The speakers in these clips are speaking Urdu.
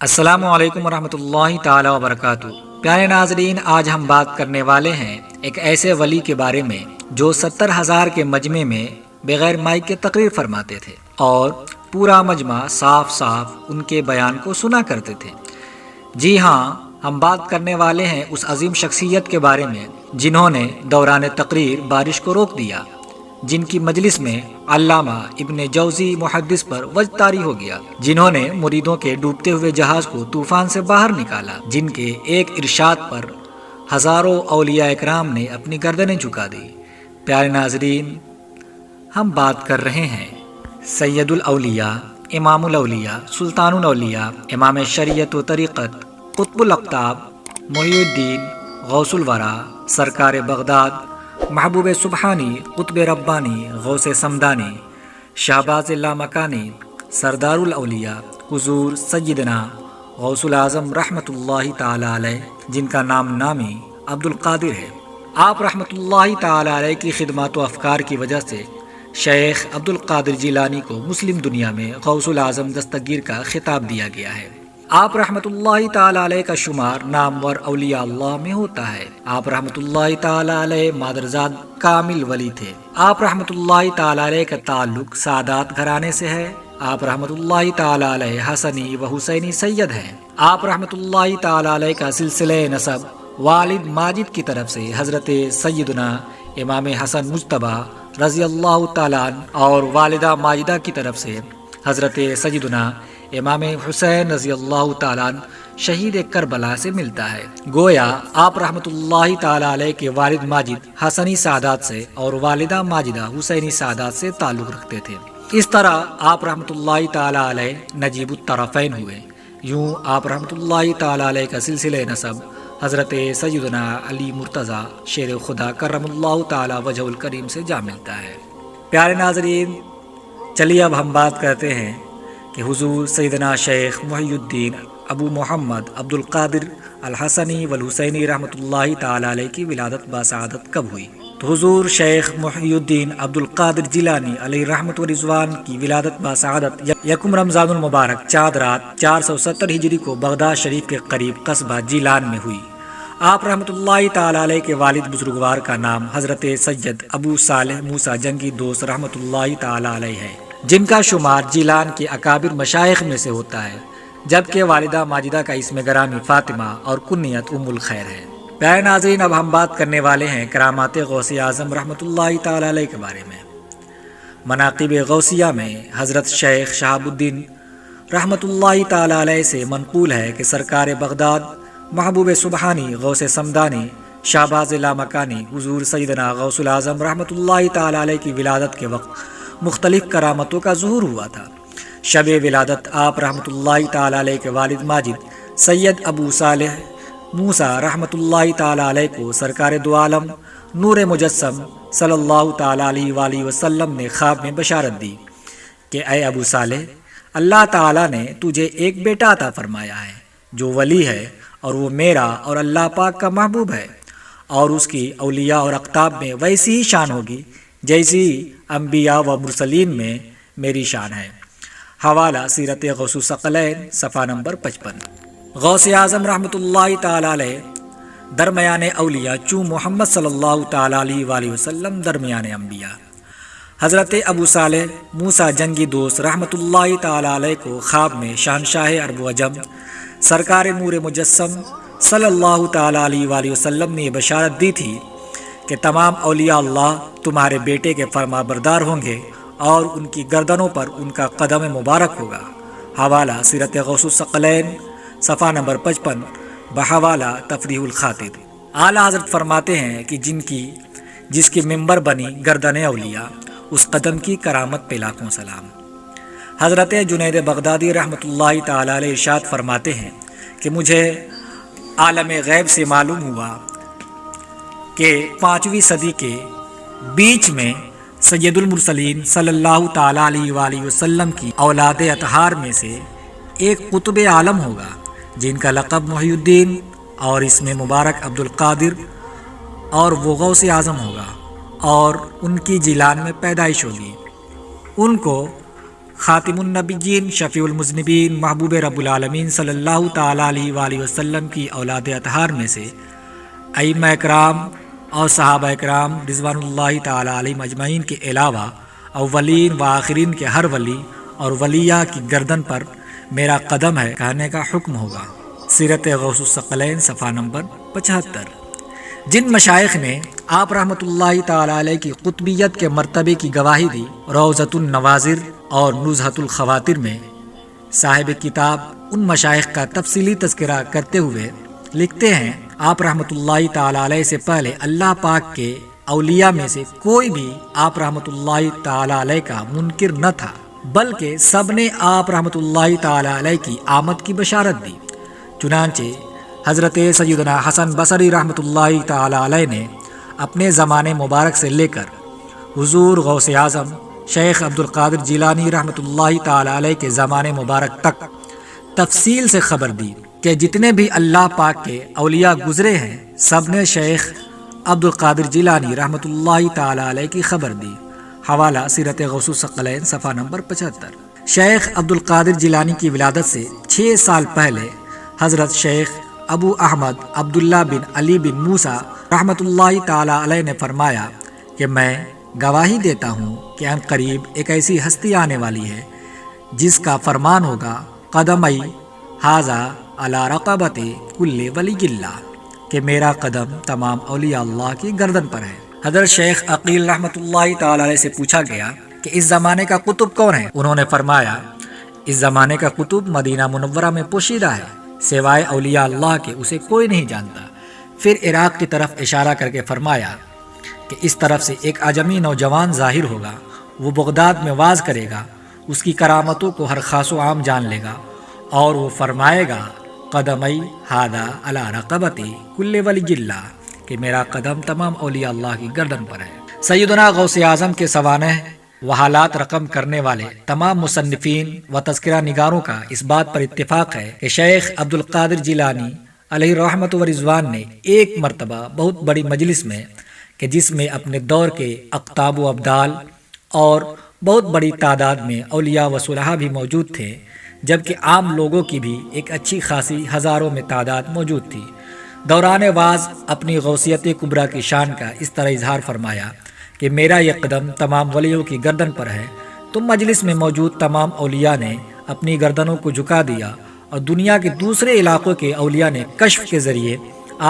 السلام علیکم ورحمۃ اللہ تعالی وبرکاتہ۔ پیارے ناظرین، آج ہم بات کرنے والے ہیں ایک ایسے ولی کے بارے میں جو 70,000 کے مجمع میں بغیر مائک کے تقریر فرماتے تھے اور پورا مجمع صاف صاف ان کے بیان کو سنا کرتے تھے۔ جی ہاں، ہم بات کرنے والے ہیں اس عظیم شخصیت کے بارے میں جنہوں نے دوران تقریر بارش کو روک دیا، جن کی مجلس میں علامہ ابن جوزی محدث پر وجد طاری ہو گیا، جنہوں نے مریدوں کے ڈوبتے ہوئے جہاز کو طوفان سے باہر نکالا، جن کے ایک ارشاد پر ہزاروں اولیاء اکرام نے اپنی گردنیں جھکا دی۔ پیارے ناظرین، ہم بات کر رہے ہیں سید الاولیاء، امام الاولیاء، سلطان الاولیاء، امام شریعت و طریقت، قطب الاقطاب، محی الدین، غوث الورا، سرکار بغداد، محبوب سبحانی، قطب ربانی، غوث سمدانی، شہباز لامکانی، سردار الاولیاء، حضور سیدنا غوث العظم رحمۃ اللہ تعالی علیہ، جن کا نام نامی عبد القادر ہے۔ آپ رحمۃ اللہ تعالی علیہ کی خدمات و افکار کی وجہ سے شیخ عبد القادر جیلانی کو مسلم دنیا میں غوث العظم دستگیر کا خطاب دیا گیا ہے۔ آپ رحمۃ اللہ تعالی علیہ کا شمار نامور اولیاء اللہ میں ہوتا ہے۔ آپ رحمۃ اللہ تعالی علیہ مادرزاد کامل ولی تھے۔ آپ رحمۃ اللہ تعالی علیہ کا تعلق سادات گھرانے سے ہے۔ آپ رحمۃ اللہ تعالی علیہ حسنی و حسینی سید ہیں۔ آپ رحمۃ اللہ تعالی علیہ کا سلسلہ نسب والد ماجد کی طرف سے حضرت سیدنا امام حسن مجتبی رضی اللہ تعالیٰ عنہ اور والدہ ماجدہ کی طرف سے حضرت سیدنا امام حسین رضی اللہ تعالیٰ عنہ شہید کربلا سے ملتا ہے۔ گویا آپ رحمۃ اللہ تعالیٰ علیہ کے والد ماجد حسنی سادات سے اور والدہ ماجدہ حسینی سادات سے تعلق رکھتے تھے۔ اس طرح آپ رحمۃ اللہ تعالیٰ علیہ نجیب الطرفین ہوئے۔ یوں آپ رحمۃ اللہ تعالیٰ علیہ کا سلسلہ نسب حضرت سیدنا علی مرتضیٰ شیر خدا کرم اللہ تعالیٰ وجہ الکریم سے جا ملتا ہے۔ پیارے ناظرین، چلیے اب ہم بات کرتے ہیں کہ حضور سیدنا شیخ محی الدین ابو محمد عبد القادر الحسنی والحسینی رحمۃ اللہ تعالی علیہ کی ولادت باسعادت کب ہوئی؟ تو حضور شیخ محی الدین عبد القادر جیلانی علیہ رحمۃ و رضوان کی ولادت باسعادت یکم رمضان المبارک چاند رات 470 ہجری کو بغداد شریف کے قریب قصبہ جیلان میں ہوئی۔ آپ رحمۃ اللہ تعالی علیہ کے والد بزرگوار کا نام حضرت سید ابو صالح موسیٰ جنگی دوست رحمۃ اللہ تعالی علیہ ہے، جن کا شمار جیلان کے اکابر مشائخ میں سے ہوتا ہے، جبکہ والدہ ماجدہ کا اسم گرامی فاطمہ اور کنیت ام الخیر ہے۔ پیارے ناظرین، اب ہم بات کرنے والے ہیں کرامات غوث اعظم رحمۃ اللہ تعالی علیہ کے بارے میں۔ مناقب غوثیہ میں حضرت شیخ شہاب الدین رحمۃ اللہ تعالی علیہ سے منقول ہے کہ سرکار بغداد، محبوب سبحانی، غوث سمدانی، شہباز لامکانی، حضور سیدنا غوث العظم رحمۃ اللہ تعالی علیہ کی ولادت کے وقت مختلف کرامتوں کا ظہور ہوا تھا۔ شب ولادت آپ رحمۃ اللہ تعالی علیہ کے والد ماجد سید ابو صالح موسیٰ رحمۃ اللہ تعالی علیہ کو سرکار دو عالم نور مجسم صلی اللہ تعالی علیہ وآلہ وسلم نے خواب میں بشارت دی کہ اے ابو صالح، اللہ تعالی نے تجھے ایک بیٹا عطا فرمایا ہے جو ولی ہے، اور وہ میرا اور اللہ پاک کا محبوب ہے، اور اس کی اولیاء اور اقطاب میں ویسی ہی شان ہوگی جیسی انبیاء و مرسلین میں میری شان ہے۔ حوالہ سیرت غوث الثقلین، صفحہ نمبر 55۔ غوث اعظم رحمۃ اللہ تعالی علیہ درمیان اولیاء، چون محمد صلی اللہ تعالی علیہ وآلہ وسلم درمیان انبیاء۔ حضرت ابو صالح موسیٰ جنگی دوست رحمۃ اللہ تعالی علیہ کو خواب میں شہنشاہ عرب و عجم سرکار نور مجسم صلی اللہ تعالی علیہ وآلہ وسلم نے یہ بشارت دی تھی کہ تمام اولیاء اللہ تمہارے بیٹے کے فرما بردار ہوں گے اور ان کی گردنوں پر ان کا قدم مبارک ہوگا۔ حوالہ سیرت غوث الثقلین، صفحہ نمبر 55، بحوالہ تفریح الخاطر۔ اعلیٰ حضرت فرماتے ہیں کہ جس کی ممبر بنی گردن اولیاء، اس قدم کی کرامت پہ لاکھوں سلام۔ حضرت جنید بغدادی رحمۃ اللہ تعالی علیہ ارشاد فرماتے ہیں کہ مجھے عالم غیب سے معلوم ہوا کہ 5ویں صدی کے بیچ میں سید المرسلین صلی اللہ تعالی علیہ وآلہ وسلم کی اولاد اطہار میں سے ایک قطب عالم ہوگا جن کا لقب محی الدین اور اسم مبارک عبد القادر، اور وہ غوث اعظم ہوگا اور ان کی جیلان میں پیدائش ہوگی۔ ان کو خاتم النبیین، شفیع المذنبین، محبوب رب العالمین صلی اللہ تعالیٰ علیہ وآلہ وسلم کی اولاد اطہار میں سے ائمہ اکرام اور صحابہ اکرام رضوان اللہ تعالیٰ علیہ مجمعین کے علاوہ اولین و آخرین کے ہر ولی اور ولیہ کی گردن پر میرا قدم ہے کہنے کا حکم ہوگا۔ سیرت غوث الثقلین صفحہ نمبر 75۔ جن مشائخ نے آپ رحمۃ اللہ تعالیٰ علیہ کی قطبیت کے مرتبے کی گواہی دی، روضۃ النواظر اور نزہۃ الخواطر میں صاحب کتاب ان مشائخ کا تفصیلی تذکرہ کرتے ہوئے لکھتے ہیں، آپ رحمۃ اللہ تعالیٰ علیہ سے پہلے اللہ پاک کے اولیاء میں سے کوئی بھی آپ رحمۃ اللہ تعالیٰ علیہ کا منکر نہ تھا، بلکہ سب نے آپ رحمۃ اللہ تعالیٰ علیہ کی آمد کی بشارت دی۔ چنانچہ حضرت سیدنا حسن بصری رحمۃ اللہ تعالیٰ علیہ نے اپنے زمانے مبارک سے لے کر حضور غوث اعظم شیخ عبد القادر جیلانی رحمۃ اللہ تعالیٰ علیہ کے زمانے مبارک تک تفصیل سے خبر دی کہ جتنے بھی اللہ پاک کے اولیاء گزرے ہیں سب نے شیخ عبد القادر جیلانی رحمۃ اللہ تعالیٰ علیہ کی خبر دی۔ حوالہ سیرت غوث الثقلین صفحہ نمبر 75۔ شیخ عبد القادر جیلانی کی ولادت سے 6 سال پہلے حضرت شیخ ابو احمد عبداللہ بن علی بن موسیٰ رحمۃ اللہ تعالیٰ علیہ نے فرمایا کہ میں گواہی دیتا ہوں کہ ان قریب ایک ایسی ہستی آنے والی ہے جس کا فرمان ہوگا قدمی ھذا علی رقبۃ کل ولی اللہ، کہ میرا قدم تمام اولیاء اللہ کی گردن پر ہے۔ حضرت شیخ عقیل رحمۃ اللہ تعالیٰ علیہ سے پوچھا گیا کہ اس زمانے کا قطب کون ہے؟ انہوں نے فرمایا، اس زمانے کا قطب مدینہ منورہ میں پوشیدہ ہے، سوائے اولیاء اللہ کے اسے کوئی نہیں جانتا۔ پھر عراق کی طرف اشارہ کر کے فرمایا کہ اس طرف سے ایک عجمی نوجوان ظاہر ہوگا، وہ بغداد میں واز کرے گا، اس کی کرامتوں کو ہر خاص و عام جان لے گا، اور وہ فرمائے گا قدمی ھذا علی رقبۃ کل ولی اللہ، کہ میرا قدم تمام اولیاء اللہ کی گردن پر ہے۔ سیدنا غوث اعظم کے سوانح و حالات رقم کرنے والے تمام مصنفین و تذکرہ نگاروں کا اس بات پر اتفاق ہے کہ شیخ عبد القادر جیلانی علیہ رحمت و رضوان نے ایک مرتبہ بہت بڑی مجلس میں کہ جس میں اپنے دور کے اقطاب و ابدال اور بہت بڑی تعداد میں اولیاء و صلحاء بھی موجود تھے، جبکہ عام لوگوں کی بھی ایک اچھی خاصی ہزاروں میں تعداد موجود تھی، دوران واز اپنی غوثیت کبریٰ کی شان کا اس طرح اظہار فرمایا کہ میرا یہ قدم تمام ولیوں کی گردن پر ہے۔ تو مجلس میں موجود تمام اولیاء نے اپنی گردنوں کو جھکا دیا اور دنیا کے دوسرے علاقوں کے اولیاء نے کشف کے ذریعے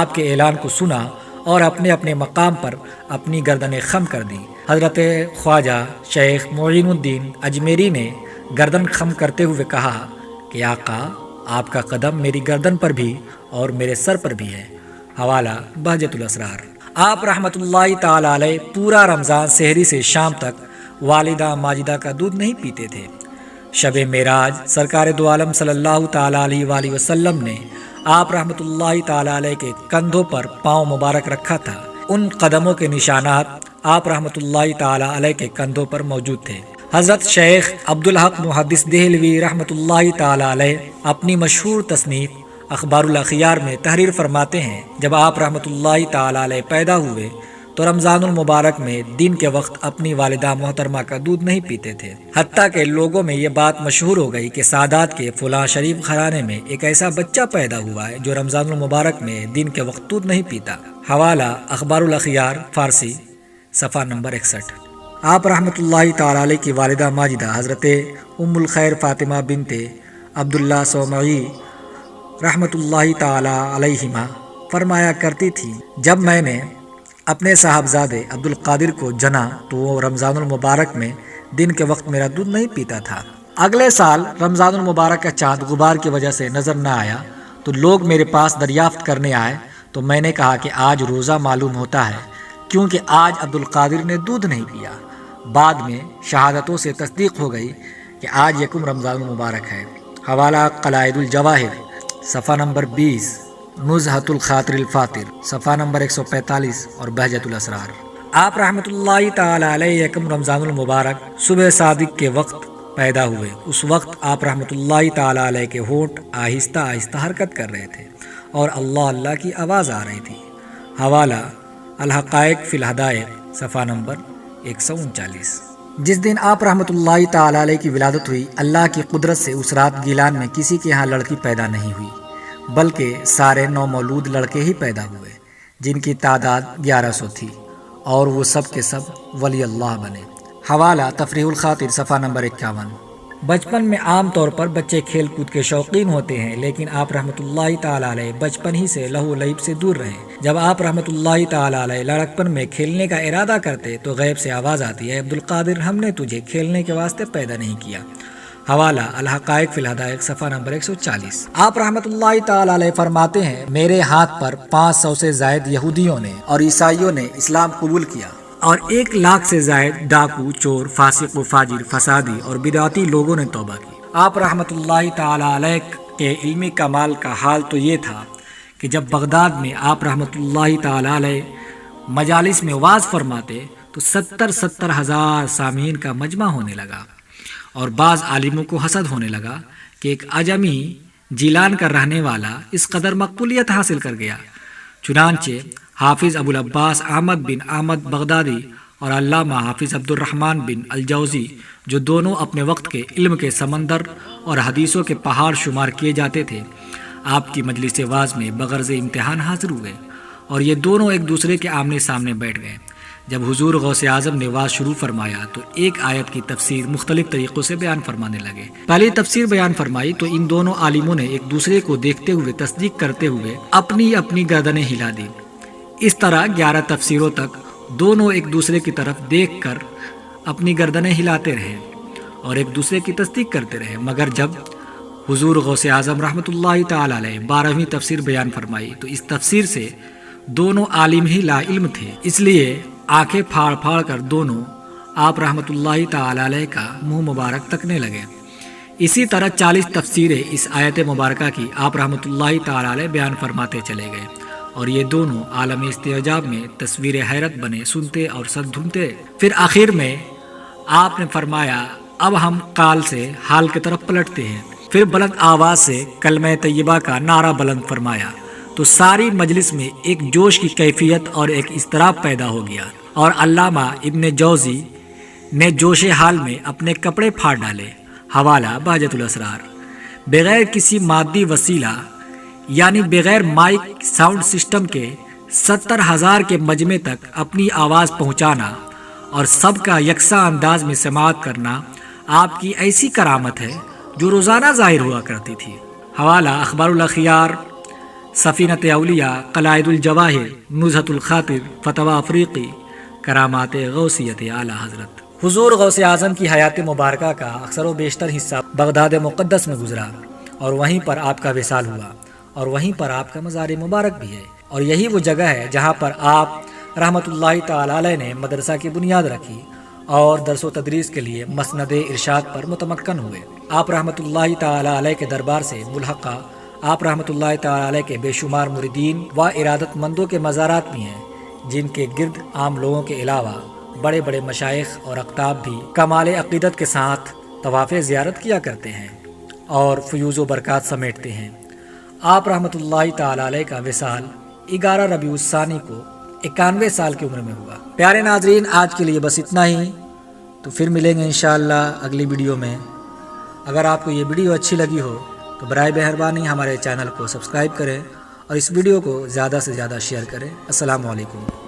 آپ کے اعلان کو سنا اور اپنے اپنے مقام پر اپنی گردنیں خم کر دیں۔ حضرت خواجہ شیخ معین الدین اجمیری نے گردن خم کرتے ہوئے کہا کہ آقا، آپ کا قدم میری گردن پر بھی اور میرے سر پر بھی ہے۔ حوالہ بہجت الاسرار۔ آپ رحمۃ اللہ تعالیٰ علیہ پورا رمضان سحری سے شام تک والدہ ماجدہ کا دودھ نہیں پیتے تھے۔ شب معراج سرکار دو عالم صلی اللہ تعالیٰ علیہ وآلہ وسلم نے آپ رحمۃ اللہ تعالیٰ علیہ کے کندھوں پر پاؤں مبارک رکھا تھا، ان قدموں کے نشانات آپ رحمۃ اللہ تعالیٰ علیہ کے کندھوں پر موجود تھے۔ حضرت شیخ عبدالحق محدث دہلوی رحمۃ اللہ تعالیٰ علیہ اپنی مشہور تصنیف اخبار الاخیار میں تحریر فرماتے ہیں، جب آپ رحمۃ اللہ تعالیٰ علیہ پیدا ہوئے تو رمضان المبارک میں دن کے وقت اپنی والدہ محترمہ کا دودھ نہیں پیتے تھے، حتیٰ کہ لوگوں میں یہ بات مشہور ہو گئی کہ سادات کے فلاں شریف گھرانے میں ایک ایسا بچہ پیدا ہوا ہے جو رمضان المبارک میں دن کے وقت دودھ نہیں پیتا۔ حوالہ اخبار الاخیار فارسی صفحہ نمبر 61۔ آپ رحمۃ اللہ تعالیٰ علیہ کی والدہ ماجدہ حضرت ام الخیر فاطمہ بنت عبداللہ سومعی رحمۃ اللہ تعالیٰ علیہما فرمایا کرتی تھی، جب میں نے اپنے صاحبزادے عبد القادر کو جنا تو وہ رمضان المبارک میں دن کے وقت میرا دودھ نہیں پیتا تھا۔ اگلے سال رمضان المبارک کا چاند غبار کی وجہ سے نظر نہ آیا تو لوگ میرے پاس دریافت کرنے آئے تو میں نے کہا کہ آج روزہ معلوم ہوتا ہے، کیونکہ آج عبد القادر نے دودھ نہیں پیا۔ بعد میں شہادتوں سے تصدیق ہو گئی کہ آج یکم رمضان المبارک ہے۔ حوالہ قلائد الجواہر صفحہ نمبر 20، نزہۃ الخاطر الفاطر صفحہ نمبر 145 اور بہجت الاسرار۔ آپ رحمۃ اللہ تعالیٰ علیہ یکم رمضان المبارک صبح صادق کے وقت پیدا ہوئے۔ اس وقت آپ رحمۃ اللہ تعالیٰ علیہ کے ہونٹ آہستہ آہستہ حرکت کر رہے تھے اور اللہ اللہ کی آواز آ رہی تھی۔ حوالہ الحقائق فی الحدائق صفحہ نمبر 139۔ جس دن آپ رحمۃ اللہ تعالی علیہ کی ولادت ہوئی، اللہ کی قدرت سے اس رات گیلان میں کسی کے ہاں لڑکی پیدا نہیں ہوئی، بلکہ سارے نومولود لڑکے ہی پیدا ہوئے، جن کی تعداد 1100 تھی، اور وہ سب کے سب ولی اللہ بنے۔ حوالہ تفریح الخاطر صفحہ نمبر 51۔ بچپن میں عام طور پر بچے کھیل کود کے شوقین ہوتے ہیں، لیکن آپ رحمۃ اللہ تعالی علیہ بچپن ہی سے لہو و لعب سے دور رہے۔ جب آپ رحمۃ اللہ تعالی علیہ لڑکپن میں کھیلنے کا ارادہ کرتے تو غیب سے آواز آتی ہے، عبدالقادر، ہم نے تجھے کھیلنے کے واسطے پیدا نہیں کیا۔ حوالہ الحقائق فی الحدائق صفحہ نمبر 140۔ آپ رحمۃ اللہ تعالی علیہ فرماتے ہیں، میرے ہاتھ پر 500 سے زائد یہودیوں نے اور عیسائیوں نے اسلام قبول کیا، اور 1,00,000 سے زائد ڈاکو، چور، فاسق و فاجر، فسادی اور بدعتی لوگوں نے توبہ کی۔ آپ رحمۃ اللہ تعالی علیہ کے علمی کمال کا حال تو یہ تھا کہ جب بغداد میں آپ رحمۃ اللہ تعالی علیہ مجالس میں وعظ فرماتے تو 70 ہزار سامعین کا مجمع ہونے لگا، اور بعض عالموں کو حسد ہونے لگا کہ ایک عجمی جیلان کا رہنے والا اس قدر مقبولیت حاصل کر گیا۔ چنانچہ حافظ ابو العباس احمد بن احمد بغدادی اور علامہ حافظ عبد الرحمن بن الجوزی، جو دونوں اپنے وقت کے علم کے سمندر اور حدیثوں کے پہاڑ شمار کیے جاتے تھے، آپ کی مجلس واعظ میں بغرض امتحان حاضر ہوئے، اور یہ دونوں ایک دوسرے کے آمنے سامنے بیٹھ گئے۔ جب حضور غوث اعظم نے واعظ شروع فرمایا تو ایک آیت کی تفسیر مختلف طریقوں سے بیان فرمانے لگے۔ پہلی تفسیر بیان فرمائی تو ان دونوں عالموں نے ایک دوسرے کو دیکھتے ہوئے تصدیق کرتے ہوئے اپنی اپنی گردنیں ہلا دی۔ اس طرح 11 تفسیروں تک دونوں ایک دوسرے کی طرف دیکھ کر اپنی گردنیں ہلاتے رہے اور ایک دوسرے کی تصدیق کرتے رہے، مگر جب حضور غوث اعظم رحمۃ اللہ تعالی علیہ 12ویں تفسیر بیان فرمائی تو اس تفسیر سے دونوں عالم ہی لا علم تھے، اس لیے آنکھیں پھاڑ پھاڑ کر دونوں آپ رحمۃ اللہ تعالی علیہ کا منہ مبارک تکنے لگے۔ اسی طرح 40 تفسیریں اس آیت مبارکہ کی آپ رحمۃ اللہ تعالی علیہ بیان فرماتے چلے گئے، اور یہ دونوں عالم استعجاب میں تصویر حیرت بنے، سنتے اور سر دھنتے۔ پھر آخر میں آپ نے فرمایا، اب ہم قال سے حال کی طرف پلٹتے ہیں۔ پھر بلند آواز سے کلمہ طیبہ کا نعرہ بلند فرمایا تو ساری مجلس میں ایک جوش کی کیفیت اور ایک اضطراب پیدا ہو گیا، اور علامہ ابن جوزی نے جوش حال میں اپنے کپڑے پھاڑ ڈالے۔ حوالہ بہجت الاسرار۔ بغیر کسی مادی وسیلہ یعنی بغیر مائک ساؤنڈ سسٹم کے 70,000 کے مجمع تک اپنی آواز پہنچانا اور سب کا یکساں انداز میں سماعت کرنا آپ کی ایسی کرامت ہے جو روزانہ ظاہر ہوا کرتی تھی۔ حوالہ اخبار الاخیار، سفینۃ اولیاء، قلائد الجواہر، نزہۃ الخاطر، فتویٰ افریقی، کرامات غوثیت اعلیٰ حضرت۔ حضور غوث اعظم کی حیات مبارکہ کا اکثر و بیشتر حصہ بغداد مقدس میں گزرا، اور وہیں پر آپ کا وصال ہوا، اور وہیں پر آپ کا مزار مبارک بھی ہے، اور یہی وہ جگہ ہے جہاں پر آپ رحمۃ اللہ تعالی علیہ نے مدرسہ کی بنیاد رکھی اور درس و تدریس کے لیے مسند ارشاد پر متمکن ہوئے۔ آپ رحمۃ اللہ تعالی علیہ کے دربار سے ملحقہ آپ رحمۃ اللہ تعالی علیہ کے بے شمار مریدین و ارادت مندوں کے مزارات بھی ہیں، جن کے گرد عام لوگوں کے علاوہ بڑے بڑے مشائخ اور اقطاب بھی کمال عقیدت کے ساتھ طواف زیارت کیا کرتے ہیں اور فیوز و برکات سمیٹتے ہیں۔ آپ رحمۃ اللہ تعالی علیہ کا وصال 11 ربیع الثانی کو 91 سال کی عمر میں ہوا۔ پیارے ناظرین، آج کے لیے بس اتنا ہی، تو پھر ملیں گے انشاءاللہ اگلی ویڈیو میں۔ اگر آپ کو یہ ویڈیو اچھی لگی ہو تو برائے مہربانی ہمارے چینل کو سبسکرائب کریں اور اس ویڈیو کو زیادہ سے زیادہ شیئر کریں۔ السلام علیکم۔